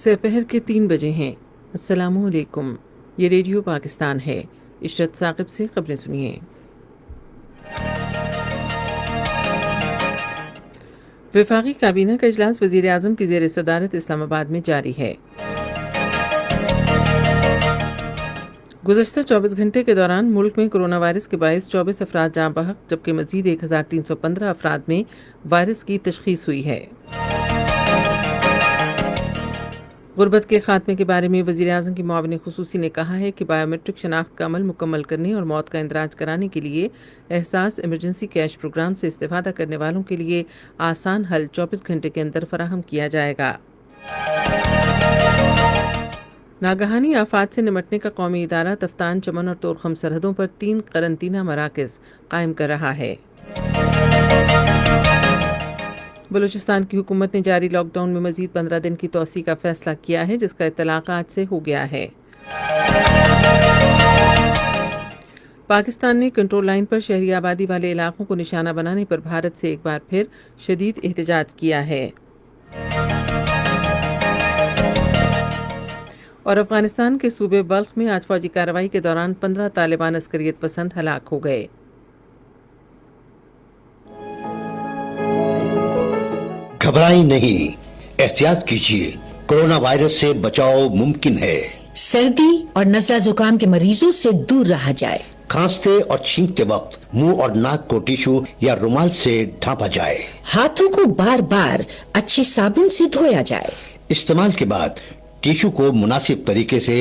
سپہر کے 3 بجے ہیں۔ السلام علیکم، یہ ریڈیو پاکستان ہے۔ عشرت ثاقب سے خبریں سنیے۔ وفاقی کابینہ کا اجلاس وزیر اعظم کی زیر صدارت اسلام آباد میں جاری ہے۔ گزشتہ 24 گھنٹے کے دوران ملک میں کرونا وائرس کے باعث 24 افراد جاں بحق، جبکہ مزید 1315 افراد میں وائرس کی تشخیص ہوئی ہے۔ غربت کے خاتمے کے بارے میں وزیر اعظم کی معاون خصوصی نے کہا ہے کہ بائیو میٹرک شناخت کا عمل مکمل کرنے اور موت کا اندراج کرانے کے لیے احساس ایمرجنسی کیش پروگرام سے استفادہ کرنے والوں کے لیے آسان حل 24 گھنٹے کے اندر فراہم کیا جائے گا۔ ناگہانی آفات سے نمٹنے کا قومی ادارہ تفتان، چمن اور طورخم سرحدوں پر 3 قرنطینہ مراکز قائم کر رہا ہے۔ بلوچستان کی حکومت نے جاری لاک ڈاؤن میں مزید 15 دن کی توسیع کا فیصلہ کیا ہے، جس کا اطلاق آج سے ہو گیا ہے۔ پاکستان نے کنٹرول لائن پر شہری آبادی والے علاقوں کو نشانہ بنانے پر بھارت سے ایک بار پھر شدید احتجاج کیا ہے۔ اور افغانستان کے صوبے بلخ میں آج فوجی کارروائی کے دوران 15 طالبان عسکریت پسند ہلاک ہو گئے۔ گھبرائیں نہیں، احتیاط کیجیے، کورونا وائرس سے بچاؤ ممکن ہے۔ سردی اور نزلہ زکام کے مریضوں سے دور رہا جائے۔ کھانستے اور چھینکتے وقت منہ اور ناک کو ٹیشو یا رومال سے ڈھانپا جائے۔ ہاتھوں کو بار بار اچھے صابن سے دھویا جائے۔ استعمال کے بعد ٹیشو کو مناسب طریقے سے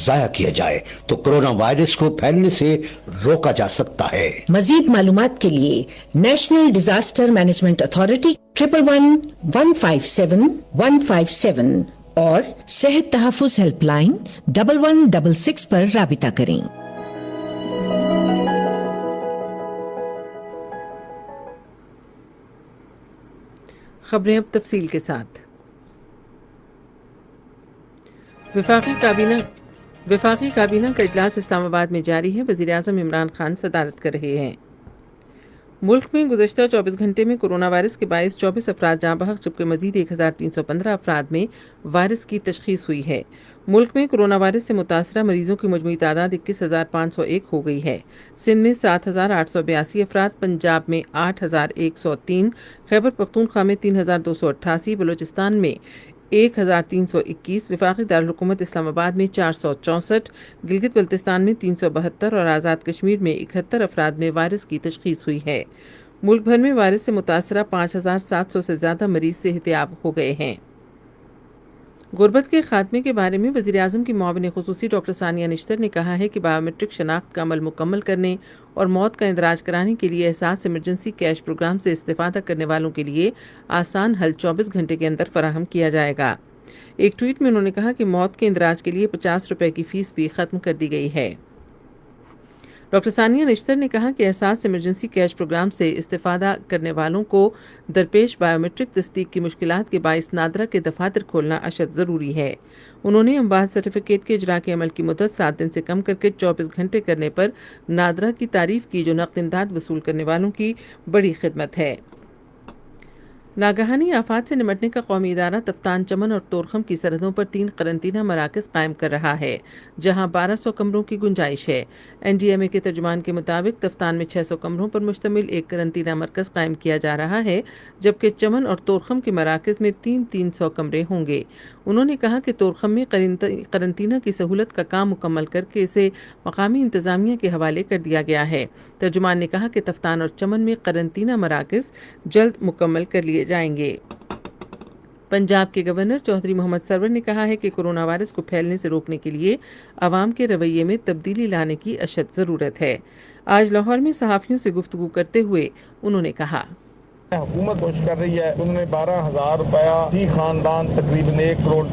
ضائع کیا جائے تو کورونا وائرس کو پھیلنے سے روکا جا سکتا ہے۔ مزید معلومات کے لیے نیشنل ڈیزاسٹر مینجمنٹ اتھارٹی 111-157-157 اور صحت تحفظ ہیلپ لائن 1166 پر رابطہ کریں۔ خبریں اب تفصیل کے ساتھ۔ وفاقی کابینہ کا اجلاس اسلام آباد میں جاری ہے۔ وزیر اعظم عمران خان صدارت کر رہے ہیں۔ ملک میں گزشتہ 24 گھنٹے میں کرونا وائرس کے باعث 24 افراد جاں بحق، جبکہ مزید 1315 افراد میں وائرس کی تشخیص ہوئی ہے۔ ملک میں کرونا وائرس سے متاثرہ مریضوں کی مجموعی تعداد 21,501 ہو گئی ہے۔ سندھ میں 7,882 افراد، پنجاب میں 8,103، خیبر پختونخوا میں 3,288، بلوچستان میں 1,321، وفاقی دارالحکومت اسلام آباد میں 464، گلگت بلتستان میں 372 اور آزاد کشمیر میں 71 افراد میں وائرس کی تشخیص ہوئی ہے۔ ملک بھر میں وائرس سے متاثرہ 5,700 سے زیادہ مریض صحت یاب ہو گئے ہیں۔ غربت کے خاتمے کے بارے میں وزیر اعظم کی معاون خصوصی ڈاکٹر ثانیہ نشتر نے کہا ہے کہ بائیو میٹرک شناخت کا عمل مکمل کرنے اور موت کا اندراج کرانے کے لیے احساس ایمرجنسی کیش پروگرام سے استفادہ کرنے والوں کے لیے آسان حل 24 گھنٹے کے اندر فراہم کیا جائے گا۔ ایک ٹویٹ میں انہوں نے کہا کہ موت کے اندراج کے لیے 50 روپے کی فیس بھی ختم کر دی گئی ہے۔ ڈاکٹر ثانیہ نشتر نے کہا کہ احساس ایمرجنسی کیش پروگرام سے استفادہ کرنے والوں کو درپیش بائیو میٹرک تصدیق کی مشکلات کے باعث نادرا کے دفاتر کھولنا اشد ضروری ہے۔ انہوں نے اموات سرٹیفکیٹ کے اجراء کے عمل کی مدت 7 دن سے کم کر کے 24 گھنٹے کرنے پر نادرا کی تعریف کی، جو نقد امداد وصول کرنے والوں کی بڑی خدمت ہے۔ ناگہانی آفات سے نمٹنے کا قومی ادارہ تفتان، چمن اور طورخم کی سرحدوں پر 3 قرنطینہ مراکز قائم کر رہا ہے، جہاں 1200 کمروں کی گنجائش ہے۔ NDMA کے ترجمان کے مطابق تفتان میں 600 کمروں پر مشتمل ایک قرنطینہ مرکز قائم کیا جا رہا ہے، جبکہ چمن اور طورخم کے مراکز میں 300 کمرے ہوں گے۔ انہوں نے کہا کہ طورخم میں قرنطینہ کی سہولت کا کام مکمل کر کے اسے مقامی انتظامیہ کے حوالے کر دیا گیا ہے۔ ترجمان نے کہا کہ تفتان اور چمن میں قرنطینہ مراکز جلد مکمل کر لیے جائیں گے۔ پنجاب کے گورنر چودھری محمد سرور نے کہا ہے کہ کرونا وائرس کو پھیلنے سے روکنے کے لیے عوام کے رویے میں تبدیلی لانے کی اشد ضرورت ہے۔ آج لاہور میں صحافیوں سے گفتگو کرتے ہوئے انہوں نے کہا، حکومت کوشش کر رہی ہے، انہوں نے 12,000 روپیہ فی خاندان تقریباً 1,20 کروڑ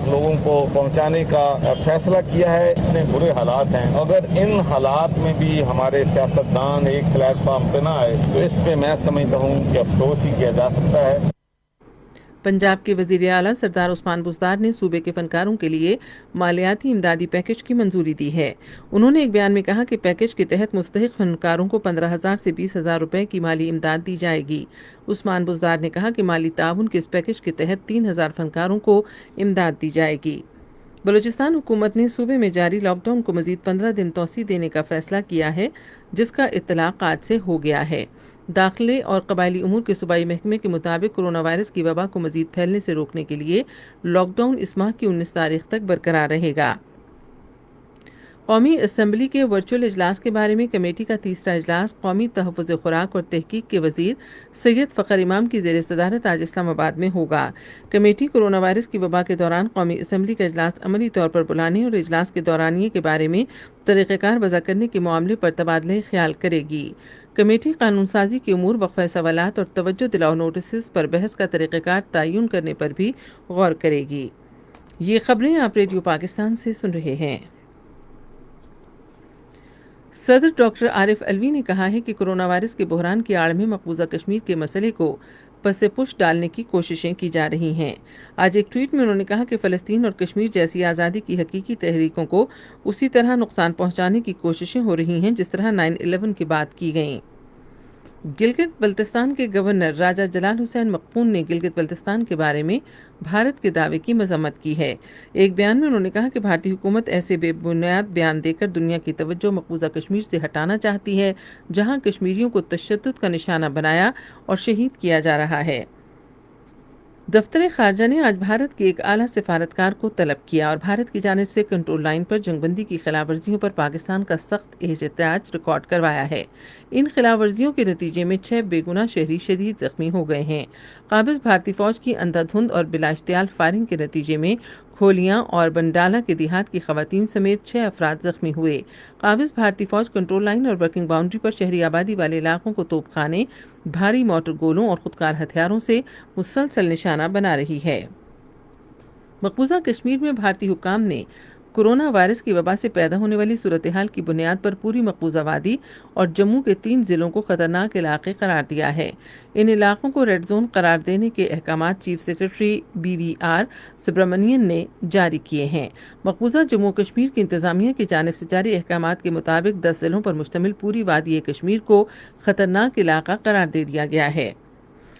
لوگوں کو پہنچانے کا فیصلہ کیا ہے۔ اتنے برے حالات ہیں، اگر ان حالات میں بھی ہمارے سیاستدان ایک پلیٹ فارم پہ نہ آئے تو اس پہ میں سمجھتا ہوں کہ افسوس ہی کیا جا سکتا ہے۔ پنجاب کے وزیر اعلیٰ سردار عثمان بزدار نے صوبے کے فنکاروں کے لیے مالیاتی امدادی پیکج کی منظوری دی ہے۔ انہوں نے ایک بیان میں کہا کہ پیکج کے تحت مستحق فنکاروں کو 15,000 سے 20,000 روپے کی مالی امداد دی جائے گی۔ عثمان بزدار نے کہا کہ مالی تعاون کے اس پیکج کے تحت 3,000 فنکاروں کو امداد دی جائے گی۔ بلوچستان حکومت نے صوبے میں جاری لاک ڈاؤن کو مزید 15 دن توسیع دینے کا فیصلہ کیا ہے، جس کا اطلاق آج سے ہو گیا ہے۔ داخلے اور قبائلی امور کے صوبائی محکمے کے مطابق کرونا وائرس کی وبا کو مزید پھیلنے سے روکنے کے لیے لاک ڈاؤن اس ماہ کی 19 تاریخ تک برقرار رہے گا۔ قومی اسمبلی کے ورچوئل اجلاس کے بارے میں کمیٹی کا تیسرا اجلاس قومی تحفظ خوراک اور تحقیق کے وزیر سید فخر امام کی زیر صدارت آج اسلام آباد میں ہوگا۔ کمیٹی کرونا وائرس کی وبا کے دوران قومی اسمبلی کا اجلاس عملی طور پر بلانے اور اجلاس کے دورانیے کے بارے میں طریقہ کار وضع کرنے کے معاملے پر تبادلہ خیال کرے گی۔ کمیٹی قانون سازی کے امور، وقفہ سوالات اور توجہ دلاؤ نوٹسز پر بحث کا طریقہ کار تعین کرنے پر بھی غور کرے گی۔ یہ خبریں آپ ریڈیو پاکستان سے سن رہے ہیں۔ صدر ڈاکٹر عارف علوی نے کہا ہے کہ کرونا وائرس کے بحران کی آڑ میں مقبوضہ کشمیر کے مسئلے کو پس پش ڈالنے کی کوششیں کی جا رہی ہیں۔ آج ایک ٹویٹ میں انہوں نے کہا کہ فلسطین اور کشمیر جیسی آزادی کی حقیقی تحریکوں کو اسی طرح نقصان پہنچانے کی کوششیں ہو رہی ہیں جس طرح 9/11 کی بات کی گئیں۔ گلگت بلتستان کے گورنر راجہ جلال حسین مقپون نے گلگت بلتستان کے بارے میں بھارت کے دعوے کی مذمت کی ہے۔ ایک بیان میں انہوں نے کہا کہ بھارتی حکومت ایسے بے بنیاد بیان دے کر دنیا کی توجہ مقبوضہ کشمیر سے ہٹانا چاہتی ہے، جہاں کشمیریوں کو تشدد کا نشانہ بنایا اور شہید کیا جا رہا ہے۔ دفتر خارجہ نے آج بھارت کے ایک اعلیٰ سفارتکار کو طلب کیا اور بھارت کی جانب سے کنٹرول لائن پر جنگ بندی کی خلاف ورزیوں پر پاکستان کا سخت احتجاج ریکارڈ کروایا ہے۔ ان خلاف ورزیوں کے نتیجے میں 6 بے گناہ شہری شدید زخمی ہو گئے ہیں۔ قابض بھارتی فوج کی اندھا دھند اور بلا اشتعال فائرنگ کے نتیجے میں کھولیاں اور بنڈالہ کے دیہات کی خواتین سمیت 6 افراد زخمی ہوئے۔ قابض بھارتی فوج کنٹرول لائن اور ورکنگ باؤنڈری پر شہری آبادی والے علاقوں کو توپ خانے، بھاری موٹر گولوں اور خودکار ہتھیاروں سے مسلسل نشانہ بنا رہی ہے۔ مقبوضہ کشمیر میں بھارتی حکام نے کرونا وائرس کی وبا سے پیدا ہونے والی صورتحال کی بنیاد پر پوری مقبوضہ وادی اور جموں کے 3 ضلعوں کو خطرناک علاقے قرار دیا ہے۔ ان علاقوں کو ریڈ زون قرار دینے کے احکامات چیف سیکرٹری BVR سبرامنین نے جاری کیے ہیں۔ مقبوضہ جموں کشمیر کی انتظامیہ کی جانب سے جاری احکامات کے مطابق 10 ضلعوں پر مشتمل پوری وادی کشمیر کو خطرناک علاقہ قرار دے دیا گیا ہے۔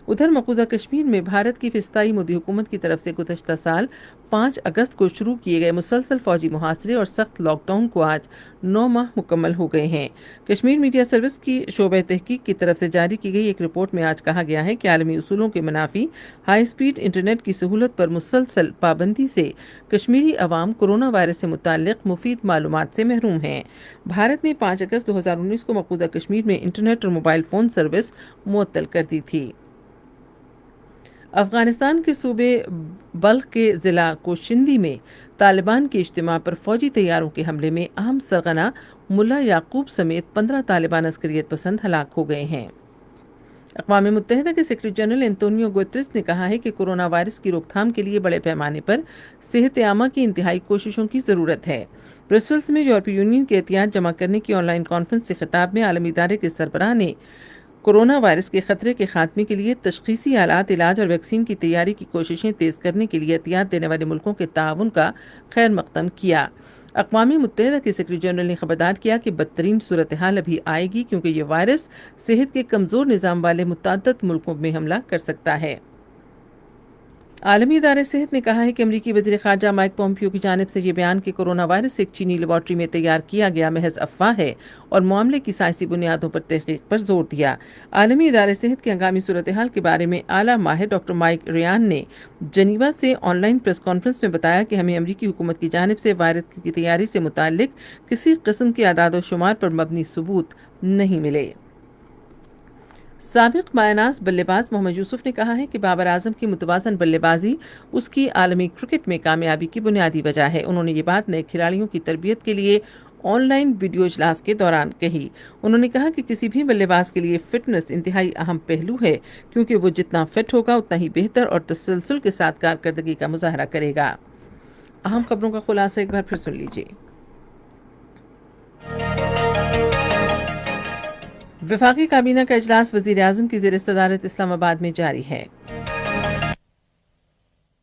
ادھر مقبوضہ کشمیر میں بھارت کی فضائی مودی حکومت کی طرف سے گزشتہ سال 5 اگست کو شروع کیے گئے مسلسل فوجی محاصرے اور سخت لاک ڈاؤن کو آج 9 ماہ مکمل ہو گئے ہیں۔ کشمیر میڈیا سروس کی شعبہ تحقیق کی طرف سے جاری کی گئی ایک رپورٹ میں آج کہا گیا ہے کہ عالمی اصولوں کے منافی ہائی سپیڈ انٹرنیٹ کی سہولت پر مسلسل پابندی سے کشمیری عوام کورونا وائرس سے متعلق مفید معلومات سے محروم ہیں۔ بھارت نے 5 اگست 2019 کو مقبوضہ کشمیر میں انٹرنیٹ اور موبائل فون سروس معطل کر دی تھی۔ افغانستان کے صوبے بلخ کے ضلع کوشندی میں طالبان کے اجتماع پر فوجی طیاروں کے حملے میں اہم سرغنہ ملا یعقوب سمیت 15 طالبان عسکریت پسند ہلاک ہو گئے ہیں۔ اقوام متحدہ کے سیکرٹری جنرل انتونیو گوتریس نے کہا ہے کہ کرونا وائرس کی روک تھام کے لیے بڑے پیمانے پر صحت عامہ کی انتہائی کوششوں کی ضرورت ہے۔ برسلز میں یورپی یونین کے احتیاط جمع کرنے کی آن لائن کانفرنس سے خطاب میں عالمی ادارے کے سربراہ نے کورونا وائرس کے خطرے کے خاتمے کے لیے تشخیصی آلات، علاج اور ویکسین کی تیاری کی کوششیں تیز کرنے کے لیے احتیاط دینے والے ملکوں کے تعاون کا خیر مقدم کیا۔ اقوام متحدہ کے سیکرٹری جنرل نے خبردار کیا کہ بدترین صورتحال ابھی آئے گی کیونکہ یہ وائرس صحت کے کمزور نظام والے متعدد ملکوں میں حملہ کر سکتا ہے۔ عالمی ادارہ صحت نے کہا ہے کہ امریکی وزیر خارجہ مائک پومپیو کی جانب سے یہ بیان کہ کورونا وائرس ایک چینی لیبارٹری میں تیار کیا گیا محض افواہ ہے اور معاملے کی سائنسی بنیادوں پر تحقیق پر زور دیا۔ عالمی ادارہ صحت کی ہنگامی صورتحال کے بارے میں اعلیٰ ماہر ڈاکٹر مائک ریان نے جنیوا سے آن لائن پریس کانفرنس میں بتایا کہ ہمیں امریکی حکومت کی جانب سے وائرس کی تیاری سے متعلق کسی قسم کے اعداد و شمار پر مبنی ثبوت نہیں ملے۔ سابق مایہ ناز بلے باز محمد یوسف نے کہا ہے کہ بابر اعظم کی متوازن بلے بازی اس کی عالمی کرکٹ میں کامیابی کی بنیادی وجہ ہے۔ انہوں نے یہ بات نئے کھلاڑیوں کی تربیت کے لیے آن لائن ویڈیو اجلاس کے دوران کہی۔ انہوں نے کہا کہ کسی بھی بلے باز کے لیے فٹنس انتہائی اہم پہلو ہے کیونکہ وہ جتنا فٹ ہوگا اتنا ہی بہتر اور تسلسل کے ساتھ کارکردگی کا مظاہرہ کرے گا۔ اہم خبروں کا خلاصہ ایک بار پھر سن لیجیے۔ وفاقی کابینہ کا اجلاس وزیر اعظم کی زیر صدارت اسلام آباد میں جاری ہے۔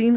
3